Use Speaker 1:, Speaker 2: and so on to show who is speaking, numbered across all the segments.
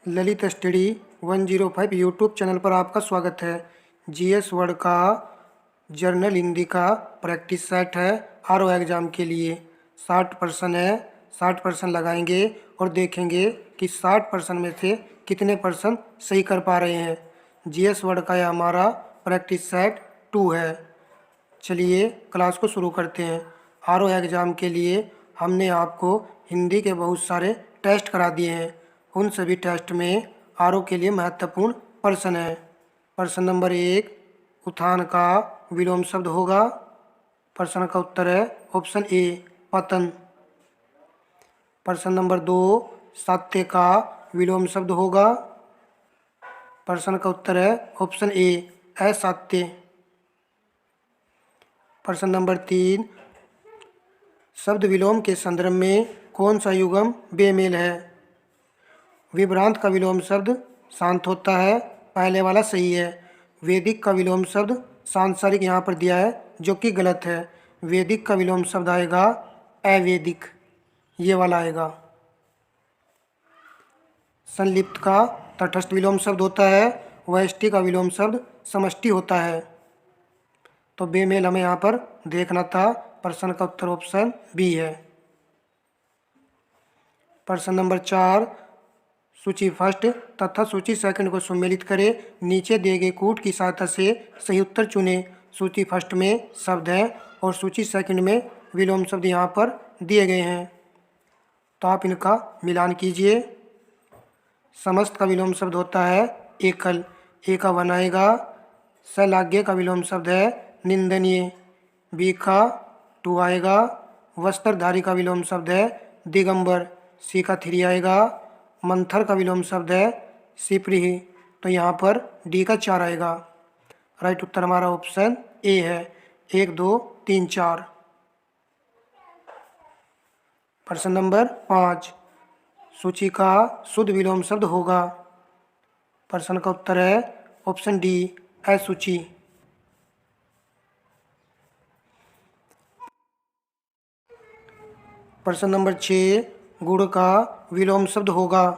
Speaker 1: Lalit study 105 YouTube channel पर आपका स्वागत है। जीएस वर्ड का जर्नल हिंदी का प्रैक्टिस सेट है। आरओ एग्ज़ाम के लिए 60% है। 60% लगाएंगे और देखेंगे कि 60% में से कितने परसेंट सही कर पा रहे हैं। जीएस वर्ड का यह हमारा प्रैक्टिस सेट 2 है। चलिए क्लास को शुरू करते हैं। आरओ एग्ज़ाम के लिए हमने आपको हिंदी के बहुत सारे टेस्ट करा दिए हैं। उन सभी टेस्ट में आरओ के लिए महत्वपूर्ण प्रश्न है। प्रश्न नंबर 1 उत्थान का विलोम शब्द होगा। प्रश्न का उत्तर है ऑप्शन ए पतन। प्रश्न नंबर 2 सत्य का विलोम शब्द होगा। प्रश्न का उत्तर है ऑप्शन ए असत्य। प्रश्न नंबर 3 शब्द विलोम के संदर्भ में कौन सा युग्म बेमेल है। विभ्रांत का विलोम शब्द शांत होता है, पहले वाला सही है। वैदिक का विलोम शब्द सांसारिक यहाँ पर दिया है जो कि गलत है। वैदिक का विलोम शब्द आएगा अवैदिक, ये वाला आएगा। संलिप्त का तटस्थ विलोम शब्द होता है। व्यष्टि का विलोम शब्द समष्टि होता है। तो बेमेल हमें यहाँ पर देखना था। प्रश्न का उत्तर ऑप्शन बी है। प्रश्न नंबर 4 सूची फर्स्ट तथा सूची सेकंड को सम्मिलित करें। नीचे दिए गए कूट की सहायता से सही उत्तर चुनें। सूची फर्स्ट में शब्द है और सूची सेकंड में विलोम शब्द यहाँ पर दिए गए हैं, तो आप इनका मिलान कीजिए। समस्त का विलोम शब्द होता है एकल, ए का वन आएगा। सलाग्य का विलोम शब्द है निंदनीय, बी का 2 आएगा। वस्त्रधारी का विलोम शब्द है दिगंबर, सी का 3 आएगा। मंथर का विलोम शब्द है सिपरिही, तो यहाँ पर डी का 4 आएगा। राइट उत्तर हमारा ऑप्शन ए है। 1 2 3 4। प्रश्न नंबर 5 सूची का शुद्ध विलोम शब्द होगा। प्रश्न का उत्तर है ऑप्शन डी असूची। प्रश्न नंबर 6 गुण का विलोम शब्द होगा।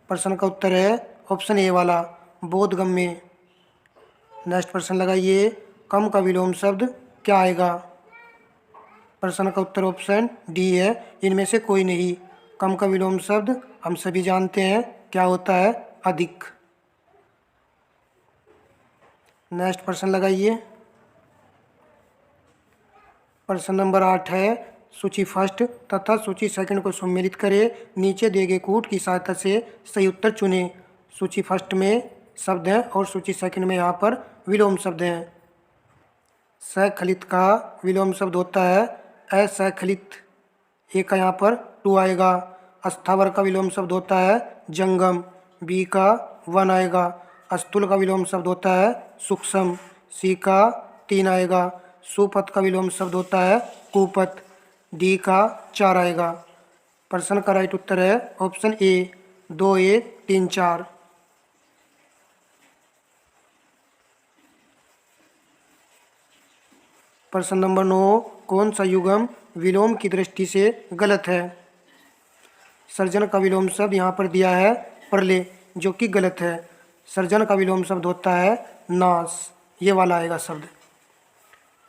Speaker 1: प्रश्न का उत्तर है ऑप्शन ए वाला बोधगम्य। नेक्स्ट प्रश्न लगाइए, कम का विलोम शब्द क्या आएगा। प्रश्न का उत्तर ऑप्शन डी है इनमें से कोई नहीं। कम का विलोम शब्द हम सभी जानते हैं क्या होता है, अधिक। नेक्स्ट प्रश्न लगाइए। प्रश्न नंबर 8 है सूची फर्स्ट तथा सूची सेकंड को सम्मिलित करें। नीचे दिए गए कूट की सहायता से सही उत्तर चुनें। सूची फर्स्ट में शब्द हैं और सूची सेकंड में यहाँ पर विलोम शब्द हैं। सखलित का विलोम शब्द होता है असखलित, ए का यहाँ पर 2 आएगा। अस्थावर का विलोम शब्द होता है जंगम, बी का 1 आएगा। अस्तुल का विलोम शब्द होता है सूक्ष्म, सी का 3 आएगा। सुपथ का विलोम शब्द होता है कुपथ, डी का 4 आएगा। प्रश्न का राइट उत्तर है ऑप्शन ए 2 1 3 4। प्रश्न नंबर 9 कौन सा युग्म विलोम की दृष्टि से गलत है। सर्जन का विलोम शब्द यहाँ पर दिया है प्रलय, जो कि गलत है। सर्जन का विलोम शब्द होता है नाश, ये वाला आएगा शब्द।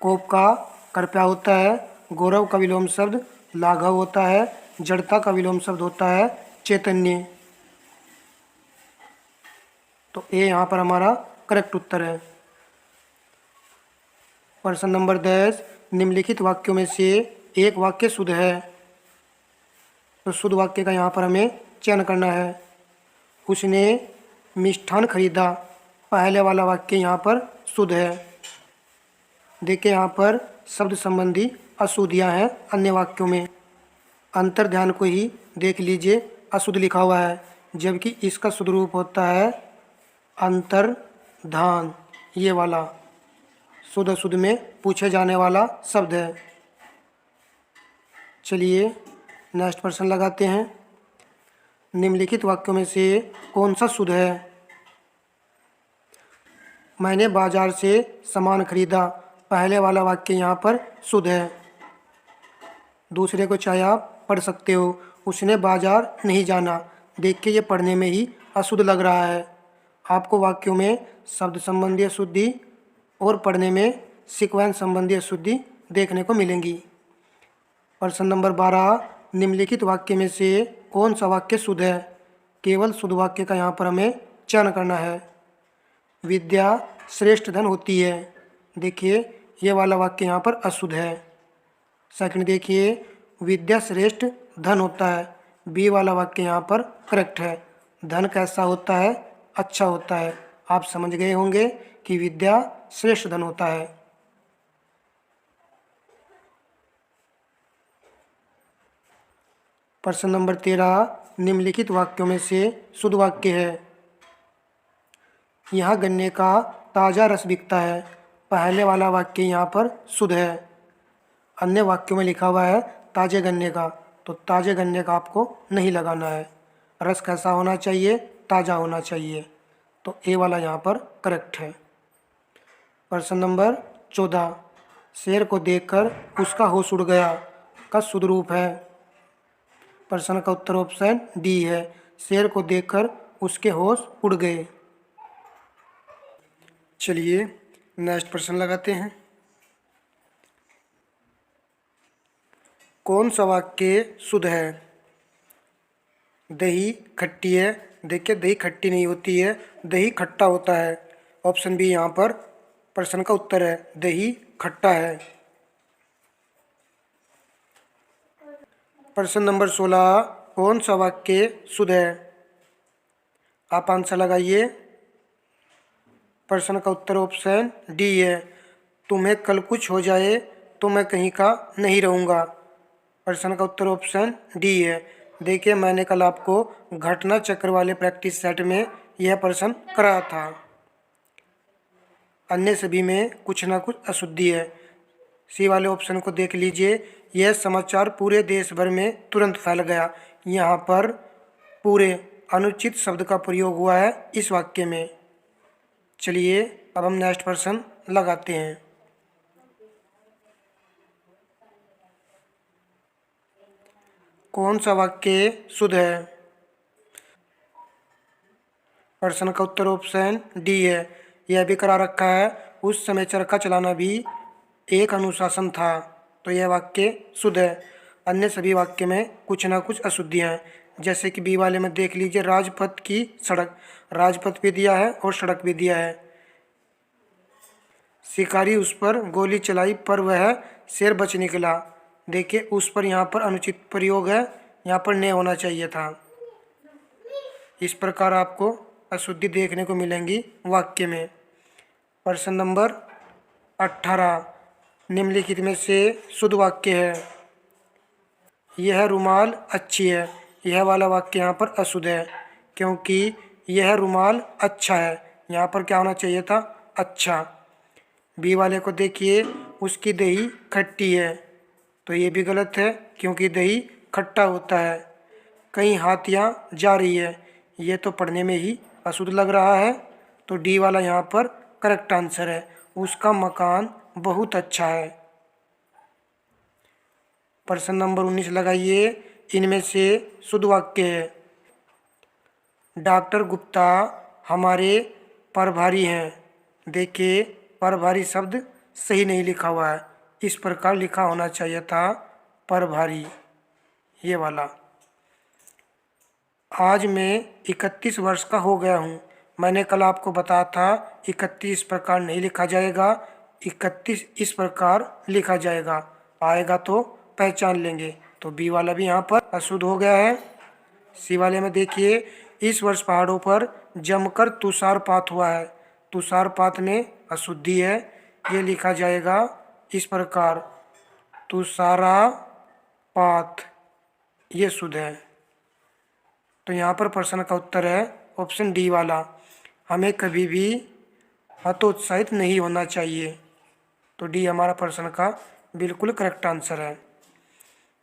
Speaker 1: कोप का कृपया होता है। गौरव का विलोम शब्द लाघव होता है। जड़ता का विलोम शब्द होता है चैतन्य, तो ए यहाँ पर हमारा करेक्ट उत्तर है। प्रश्न नंबर 10 निम्नलिखित वाक्यों में से एक वाक्य शुद्ध है, तो शुद्ध वाक्य का यहाँ पर हमें चयन करना है। उसने मिष्ठान खरीदा, पहले वाला वाक्य यहाँ पर शुद्ध है। देखिए यहाँ पर शब्द संबंधी अशुद्धियाँ हैं अन्य वाक्यों में। अंतर ध्यान को ही देख लीजिए, अशुद्ध लिखा हुआ है, जबकि इसका शुद्ध रूप होता है अंतर्धान, ये वाला शुद्ध अशुद्ध में पूछे जाने वाला शब्द है। चलिए नेक्स्ट प्रश्न लगाते हैं। निम्नलिखित वाक्यों में से कौन सा शुद्ध है। मैंने बाजार से सामान खरीदा, पहले वाला वाक्य यहाँ पर शुद्ध है। दूसरे को चाहे आप पढ़ सकते हो। उसने बाजार नहीं जाना, देखिए ये पढ़ने में ही अशुद्ध लग रहा है। आपको वाक्यों में शब्द संबंधी अशुद्धि और पढ़ने में सीक्वेंस संबंधी अशुद्धि देखने को मिलेंगी। प्रश्न नंबर 12, निम्नलिखित वाक्य में से कौन सा वाक्य शुद्ध है? केवल शुद्ध वाक्य का यहाँ पर हमें चयन करना है। विद्या श्रेष्ठ धन होती है। देखिए ये वाला वाक्य यहाँ पर अशुद्ध है। सेकंड देखिए, विद्या श्रेष्ठ धन होता है। बी वाला वाक्य यहाँ पर करेक्ट है। धन कैसा होता है? अच्छा होता है। आप समझ गए होंगे कि विद्या श्रेष्ठ धन होता है। प्रश्न नंबर 13, निम्नलिखित वाक्यों में से शुद्ध वाक्य है। यहाँ गन्ने का ताज़ा रस बिकता है। पहले वाला वाक्य यहाँ पर शुद्ध है। अन्य वाक्यों में लिखा हुआ है ताजे गन्ने का, तो ताजे गन्ने का आपको नहीं लगाना है। रस कैसा होना चाहिए? ताज़ा होना चाहिए। तो ए वाला यहाँ पर करेक्ट है। प्रश्न नंबर 14, शेर को देखकर उसका होश उड़ गया का शुद्ध रूप है। प्रश्न का उत्तर ऑप्शन डी है, शेर को देखकर उसके होश उड़ गए। चलिए नेक्स्ट प्रश्न लगाते हैं। कौन सा वाक्य शुद्ध है? दही खट्टी है। देखिए दही खट्टी नहीं होती है, दही खट्टा होता है। ऑप्शन बी यहाँ पर प्रश्न का उत्तर है, दही खट्टा है। प्रश्न नंबर 16, कौन सा वाक्य शुद्ध है? आप आंसर लगाइए। प्रश्न का उत्तर ऑप्शन डी है, तुम्हें कल कुछ हो जाए तो मैं कहीं का नहीं रहूँगा। प्रश्न का उत्तर ऑप्शन डी है। देखिए मैंने कल आपको घटना चक्र वाले प्रैक्टिस सेट में यह प्रश्न कराया था। अन्य सभी में कुछ ना कुछ अशुद्धि है। सी वाले ऑप्शन को देख लीजिए, यह समाचार पूरे देश भर में तुरंत फैल गया। यहाँ पर पूरे अनुचित शब्द का प्रयोग हुआ है इस वाक्य में। चलिए अब हम नेक्स्ट प्रश्न लगाते हैं। कौन सा वाक्य शुद्ध है? प्रश्न का उत्तर ऑप्शन डी है, यह भी करा रखा है, उस समय चरखा चलाना भी एक अनुशासन था। तो यह वाक्य शुद्ध है। अन्य सभी वाक्य में कुछ ना कुछ अशुद्धियाँ हैं। जैसे कि बी वाले में देख लीजिए, राजपथ की सड़क, राजपथ भी दिया है और सड़क भी दिया है। शिकारी उस पर गोली चलाई पर वह शेर बच निकला। देखिए उस पर यहाँ पर अनुचित प्रयोग है, यहाँ पर नहीं होना चाहिए था। इस प्रकार आपको अशुद्धि देखने को मिलेंगी वाक्य में। प्रश्न नंबर 18, निम्नलिखित में से शुद्ध वाक्य है। यह रुमाल अच्छी है। यह वाला वाक्य यहाँ पर अशुद्ध है, क्योंकि यह रुमाल अच्छा है। यहाँ पर क्या होना चाहिए था? अच्छा। बी वाले को देखिए, उसकी दही खट्टी है, तो ये भी गलत है, क्योंकि दही खट्टा होता है। कहीं हाथियाँ जा रही है, ये तो पढ़ने में ही अशुद्ध लग रहा है। तो डी वाला यहाँ पर करेक्ट आंसर है, उसका मकान बहुत अच्छा है। प्रश्न नंबर 19 लगाइए, इनमें से शुद्ध वाक्य है। डॉक्टर गुप्ता हमारे प्रभारी हैं। देखिए प्रभारी शब्द सही नहीं लिखा हुआ है, इस प्रकार लिखा होना चाहिए था प्रभारी, ये वाला। आज मैं 31 वर्ष का हो गया हूँ। मैंने कल आपको बताया था 31 इस प्रकार नहीं लिखा जाएगा, 31 इस प्रकार लिखा जाएगा। आएगा तो पहचान लेंगे। तो बी वाला भी यहाँ पर अशुद्ध हो गया है। सी वाले में देखिए, इस वर्ष पहाड़ों पर जमकर तुषारपात हुआ है। तुषारपात में अशुद्धि है, ये लिखा जाएगा इस प्रकार, तुषारापात, ये शुद्ध है। तो यहाँ पर प्रश्न का उत्तर है ऑप्शन डी वाला, हमें कभी भी हतोत्साहित नहीं होना चाहिए। तो डी हमारा प्रश्न का बिल्कुल करेक्ट आंसर है।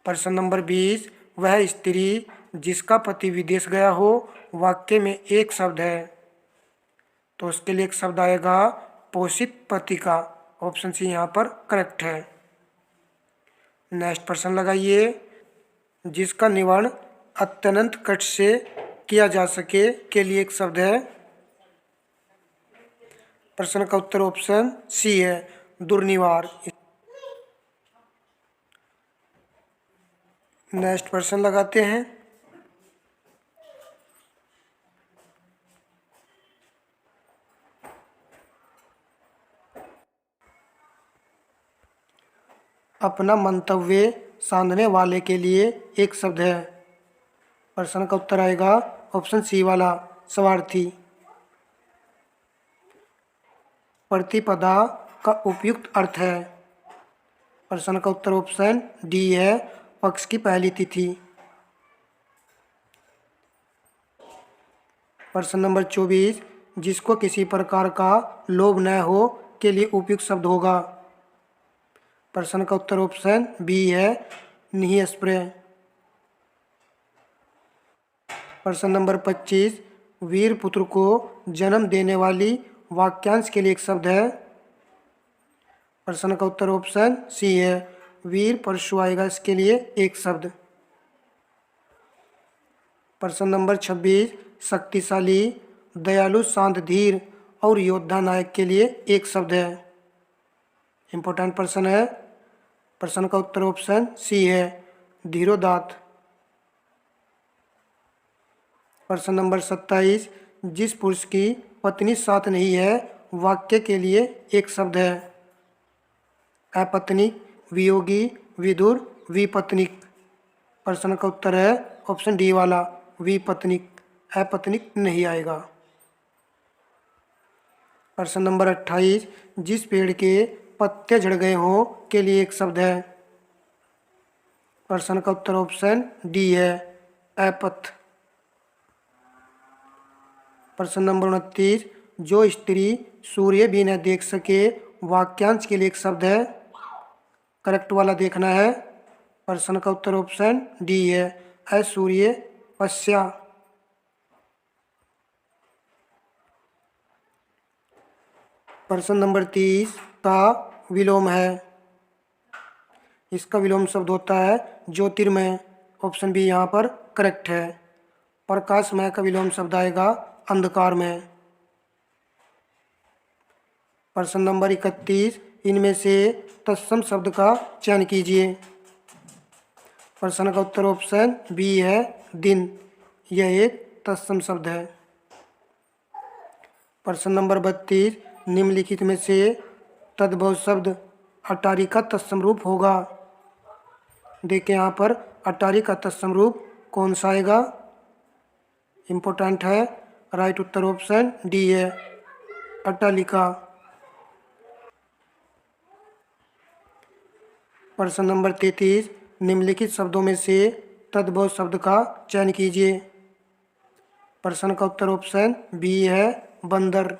Speaker 1: प्रश्न नंबर 20, वह स्त्री जिसका पति विदेश गया हो, वाक्य में एक शब्द है, तो उसके लिए एक शब्द आएगा पोषित पति का। ऑप्शन सी यहाँ पर करेक्ट है। नेक्स्ट प्रश्न लगाइए, जिसका निवारण अत्यंत कष्ट से किया जा सके के लिए एक शब्द है। प्रश्न का उत्तर ऑप्शन सी है, दुर्निवार। नेक्स्ट प्रश्न लगाते हैं। अपना मंतव्य साधने वाले के लिए एक शब्द है। प्रश्न का उत्तर आएगा ऑप्शन सी वाला, स्वार्थी। प्रतिपदा का उपयुक्त अर्थ है। प्रश्न का उत्तर ऑप्शन डी है, पक्ष की पहली तिथि। प्रश्न नंबर 24, जिसको किसी प्रकार का लोभ न हो के लिए उपयुक्त शब्द होगा। प्रश्न का उत्तर ऑप्शन बी है, निःस्पृह। प्रश्न नंबर 25, वीर पुत्र को जन्म देने वाली वाक्यांश के लिए एक शब्द है। प्रश्न का उत्तर ऑप्शन सी है, वीर परशु आएगा इसके लिए एक शब्द। प्रश्न नंबर 26, शक्तिशाली, दयालु, शांत, धीर और योद्धा नायक के लिए एक शब्द है। इंपॉर्टेंट प्रश्न है। प्रश्न का उत्तर ऑप्शन सी है, धीरोदात्त। प्रश्न नंबर 27, जिस पुरुष की पत्नी साथ नहीं है वाक्य के लिए एक शब्द है। अपत्नीक, वियोगी, विधुर, विपत्नीक। प्रश्न का उत्तर है ऑप्शन डी वाला, विपत्नीक। अपत्नीक नहीं आएगा। प्रश्न नंबर 28, जिस पेड़ के पत्ते झड़ गए हों के लिए एक शब्द है। प्रश्न का उत्तर ऑप्शन डी है, अपथ। प्रश्न नंबर 29, जो स्त्री सूर्य भी न देख सके वाक्यांश के लिए एक शब्द है। करेक्ट वाला देखना है। प्रश्न का उत्तर ऑप्शन डी है, असूर्य पश्या। प्रश्न नंबर 30 का विलोम है। इसका विलोम शब्द होता है ज्योतिर्मय। ऑप्शन बी यहाँ पर करेक्ट है। प्रकाशमय का विलोम शब्द आएगा अंधकार में। प्रश्न नंबर 31, इनमें से तत्सम शब्द का चयन कीजिए। प्रश्न का उत्तर ऑप्शन बी है, दिन। यह एक तत्सम शब्द है। प्रश्न नंबर 32, निम्नलिखित में से तद्भव शब्द अटारी का तत्सम रूप होगा। देखिए यहाँ पर अटारी का तत्सम रूप कौन सा आएगा। इम्पोर्टेंट है। राइट उत्तर ऑप्शन डी है, अट्टालिका। प्रश्न नंबर 33, निम्नलिखित शब्दों में से तद्भव शब्द का चयन कीजिए। प्रश्न का उत्तर ऑप्शन बी है, बंदर।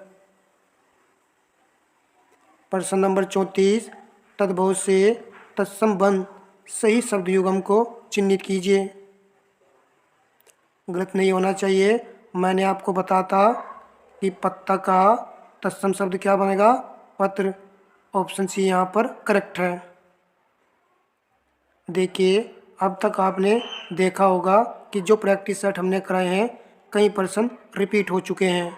Speaker 1: प्रश्न नंबर 34, तद्भव से तत्सम बन सही शब्द युगम को चिन्हित कीजिए। गलत नहीं होना चाहिए। मैंने आपको बताता कि पत्ता का तत्सम शब्द क्या बनेगा, पत्र। ऑप्शन सी यहाँ पर करेक्ट है। देखिए अब तक आपने देखा होगा कि जो प्रैक्टिस सेट हमने कराए हैं कई प्रश्न रिपीट हो चुके हैं।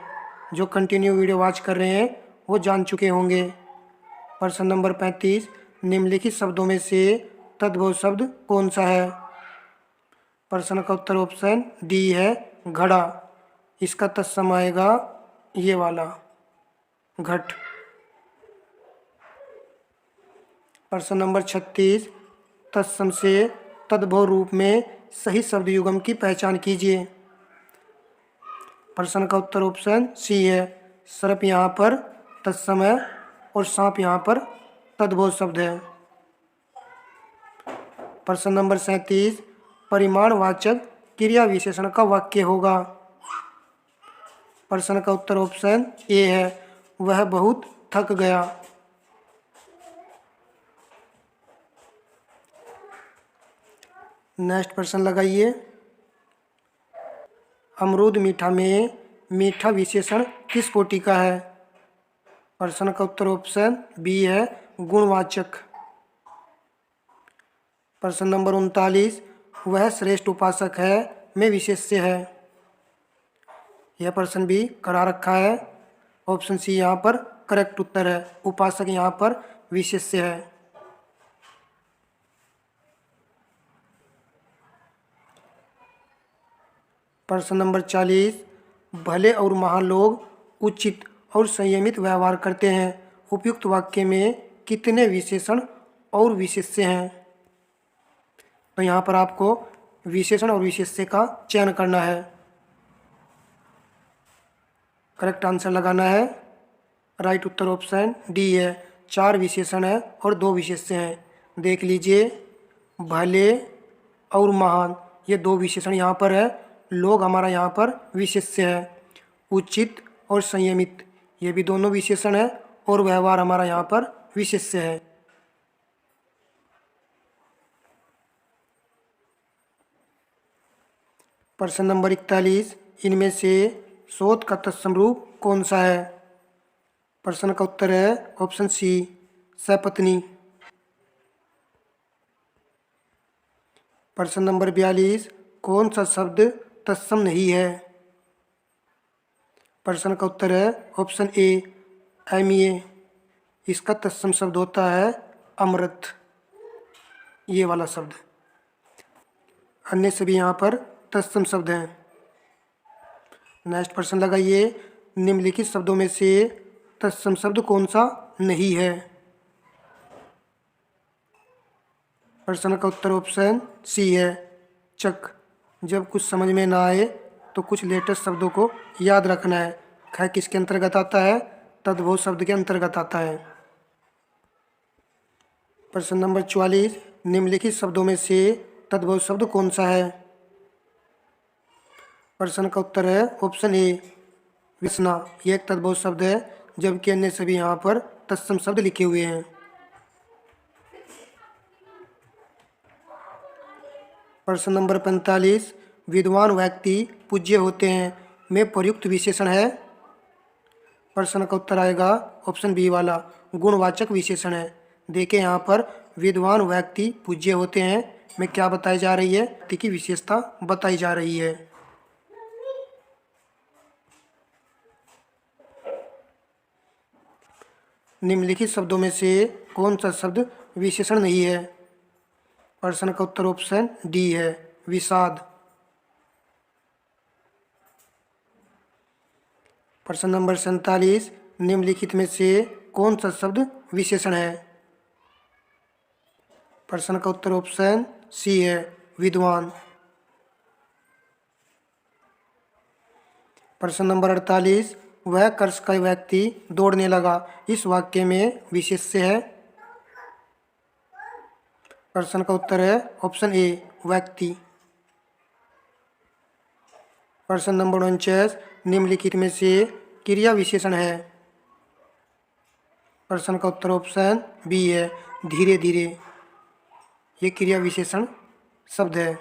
Speaker 1: जो कंटिन्यू वीडियो वॉच कर रहे हैं वो जान चुके होंगे। प्रश्न नंबर 35, निम्नलिखित शब्दों में से तद्भव शब्द कौन सा है। प्रश्न का उत्तर ऑप्शन डी है, घड़ा। इसका तत्सम आएगा ये वाला, घट। प्रश्न नंबर 36, तत्सम से तद्भव रूप में सही शब्द युगम की पहचान कीजिए। प्रश्न का उत्तर ऑप्शन सी है, सर्प यहाँ पर तत्सम है और सांप यहाँ पर तद्भव शब्द है। प्रश्न नंबर 37, परिमाणवाचक क्रिया विशेषण का वाक्य होगा। प्रश्न का उत्तर ऑप्शन ए है, वह बहुत थक गया। नेक्स्ट प्रश्न लगाइए। अमरूद मीठा में मीठा विशेषण किस कोटि का है। प्रश्न का उत्तर ऑप्शन बी है, गुणवाचक। प्रश्न नंबर 39, वह श्रेष्ठ उपासक है में विशेष्य है। यह प्रश्न भी करा रखा है। ऑप्शन सी यहाँ पर करेक्ट उत्तर है। उपासक यहाँ पर विशेष्य है। प्रश्न नंबर 40, भले और महान लोग उचित और संयमित व्यवहार करते हैं। उपयुक्त वाक्य में कितने विशेषण और विशेष्य हैं? तो यहाँ पर आपको विशेषण और विशेष्य का चयन करना है। करेक्ट आंसर लगाना है। राइट उत्तर ऑप्शन डी है। 4 विशेषण है और 2 विशेष्य हैं। देख लीजिए, भले और महान ये 2 विशेषण यहाँ पर है। लोग हमारा यहाँ पर विशेष्य है। उचित और संयमित ये भी दोनों विशेषण है और व्यवहार हमारा यहाँ पर विशेष्य है। प्रश्न नंबर 41, इनमें से शोध का तत्सम रूप कौन सा है? प्रश्न का उत्तर है ऑप्शन सी, सपत्नी। प्रश्न नंबर 42, कौन सा शब्द तत्सम नहीं है? प्रश्न का उत्तर है ऑप्शन ए, एमिए। इसका तत्सम शब्द होता है अमृत, ये वाला शब्द। अन्य सभी यहाँ पर तत्सम शब्द हैं। नेक्स्ट प्रश्न लगाइए, निम्नलिखित शब्दों में से तत्सम शब्द कौन सा नहीं है? प्रश्न का उत्तर ऑप्शन सी है, चक। जब कुछ समझ में ना आए तो कुछ लेटेस्ट शब्दों को याद रखना है। खैर किसके अंतर्गत आता है? तद्भव शब्द के अंतर्गत आता है। प्रश्न नंबर 44, निम्नलिखित शब्दों में से तद्भव शब्द कौन सा है? प्रश्न का उत्तर है ऑप्शन ए, विष्णा। यह एक तद्भव शब्द है, जबकि अन्य सभी यहाँ पर तत्सम शब्द लिखे हुए हैं। प्रश्न नंबर 45, विद्वान व्यक्ति पूज्य होते हैं में प्रयुक्त विशेषण है? प्रश्न का उत्तर आएगा ऑप्शन बी वाला, गुणवाचक विशेषण है। देखिए यहाँ पर विद्वान व्यक्ति पूज्य होते हैं में क्या बताई जा रही है? व्यक्ति की विशेषता बताई जा रही है। निम्नलिखित शब्दों में से कौन सा शब्द विशेषण नहीं है? प्रश्न का उत्तर ऑप्शन डी है, विषाद। प्रश्न नंबर 47, निम्नलिखित में से कौन सा शब्द विशेषण है? प्रश्न का उत्तर ऑप्शन सी है, विद्वान। प्रश्न नंबर 48, वह कर्षकाय व्यक्ति दौड़ने लगा, इस वाक्य में विशेष्य है? प्रश्न का उत्तर है ऑप्शन ए, व्यक्ति। प्रश्न नंबर 49, निम्नलिखित में से क्रिया विशेषण है? प्रश्न का उत्तर ऑप्शन बी है, धीरे धीरे। ये क्रिया विशेषण शब्द है।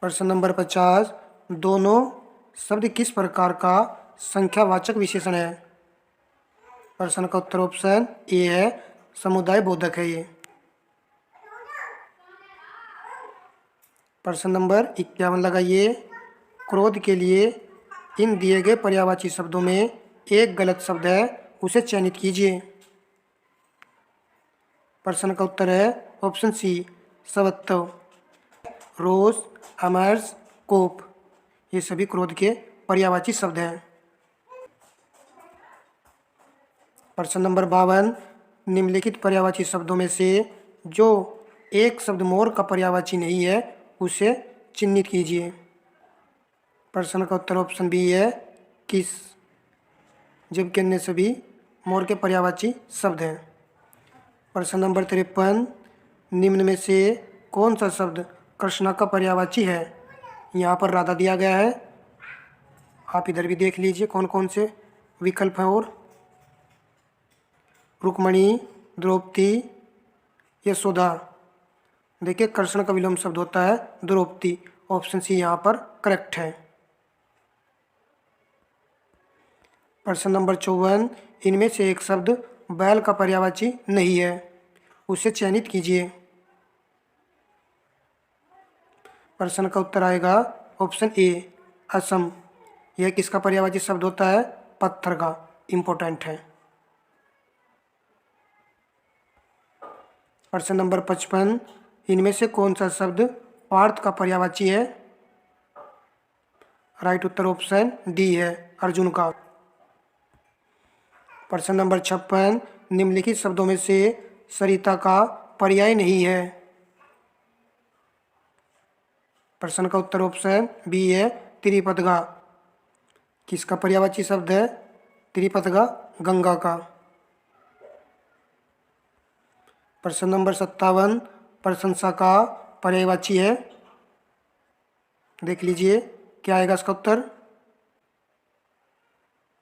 Speaker 1: प्रश्न नंबर 50, दोनों शब्द किस प्रकार का संख्यावाचक विशेषण है? प्रश्न का उत्तर ऑप्शन ए है, समुदाय बोधक है ये। प्रश्न नंबर 51 लगाइए, क्रोध के लिए इन दिए गए पर्यायवाची शब्दों में एक गलत शब्द है, उसे चयनित कीजिए। प्रश्न का उत्तर है ऑप्शन सी, सवत्व। रोष, अमर्ष, कोप ये सभी क्रोध के पर्यायवाची शब्द हैं। प्रश्न नंबर 52, निम्नलिखित पर्यायवाची शब्दों में से जो एक शब्द मोर का पर्यायवाची नहीं है उसे चिन्हित कीजिए। प्रश्न का उत्तर ऑप्शन बी है, किस, जबकि अन्य सभी मोर के पर्यायवाची शब्द हैं। प्रश्न नंबर 53, निम्न में से कौन सा शब्द कृष्णा का पर्यायवाची है? यहाँ पर राधा दिया गया है, आप इधर भी देख लीजिए कौन कौन से विकल्प हैं। और रुक्मणी, द्रौपदी, यशोदा। देखिए कृष्ण का विलोम शब्द होता है द्रौपदी। ऑप्शन सी यहाँ पर करेक्ट है। प्रश्न नंबर 54, इनमें से एक शब्द बैल का पर्यायवाची नहीं है, उसे चयनित कीजिए। प्रश्न का उत्तर आएगा ऑप्शन ए, असम, यह किसका पर्यायवाची शब्द होता है? पत्थर का। इम्पोर्टेंट है। प्रश्न नंबर 55, इनमें से कौन सा शब्द पार्थ का पर्यायवाची है? राइट उत्तर ऑप्शन डी है, अर्जुन का। प्रश्न नंबर 56, निम्नलिखित शब्दों में से सरिता का पर्याय नहीं है। प्रश्न का उत्तर ऑप्शन बी है, त्रिपदगा। किसका पर्यायवाची शब्द है? त्रिपदगा, गंगा का। प्रश्न नंबर 57, प्रशंसा का पर्यायवाची है। देख लीजिए क्या आएगा इसका उत्तर।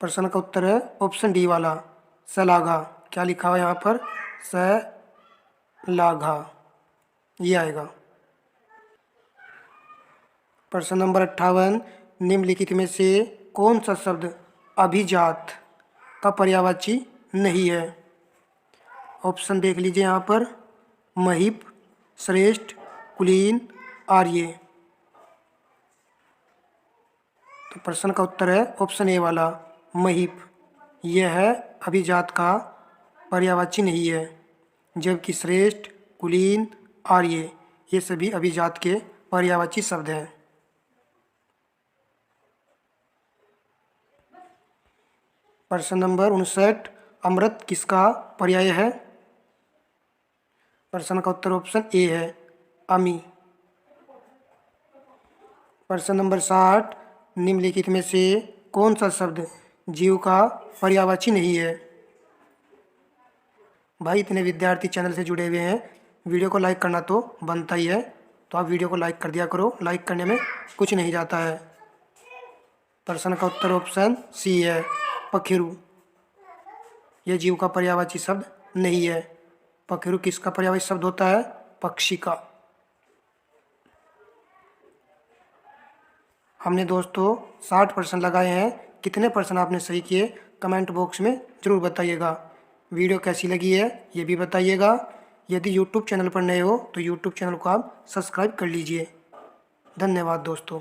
Speaker 1: प्रश्न का उत्तर है ऑप्शन डी वाला, सलाघा। क्या लिखा हुआ है यहाँ पर? सलाघा, ये आएगा। प्रश्न नंबर 58, निम्नलिखित में से कौन सा शब्द अभिजात का पर्यायवाची नहीं है? ऑप्शन देख लीजिए यहाँ पर, महीप, श्रेष्ठ, कुलीन, आर्य। तो प्रश्न का उत्तर है ऑप्शन ए वाला, महीप। यह है अभिजात का पर्यायवाची नहीं है, जबकि श्रेष्ठ, कुलीन, आर्य ये सभी अभिजात के पर्यायवाची शब्द हैं। प्रश्न नंबर 59, अमृत किसका पर्याय है? प्रश्न का उत्तर ऑप्शन ए है, अमी। प्रश्न नंबर 60, निम्नलिखित में से कौन सा शब्द जीव का पर्यायवाची नहीं है? भाई इतने विद्यार्थी चैनल से जुड़े हुए हैं, वीडियो को लाइक करना तो बनता ही है, तो आप वीडियो को लाइक कर दिया करो, लाइक करने में कुछ नहीं जाता है। प्रश्न का उत्तर ऑप्शन सी है, पखेरु। यह जीव का पर्यायवाची शब्द नहीं है। पखेरु किसका पर्यायवाची शब्द होता है? पक्षी का। हमने दोस्तों 60 प्रश्न लगाए हैं। कितने प्रश्न आपने सही किए कमेंट बॉक्स में ज़रूर बताइएगा। वीडियो कैसी लगी है ये भी बताइएगा। यदि यूट्यूब चैनल पर नए हो तो यूट्यूब चैनल को आप सब्सक्राइब कर लीजिए। धन्यवाद दोस्तों।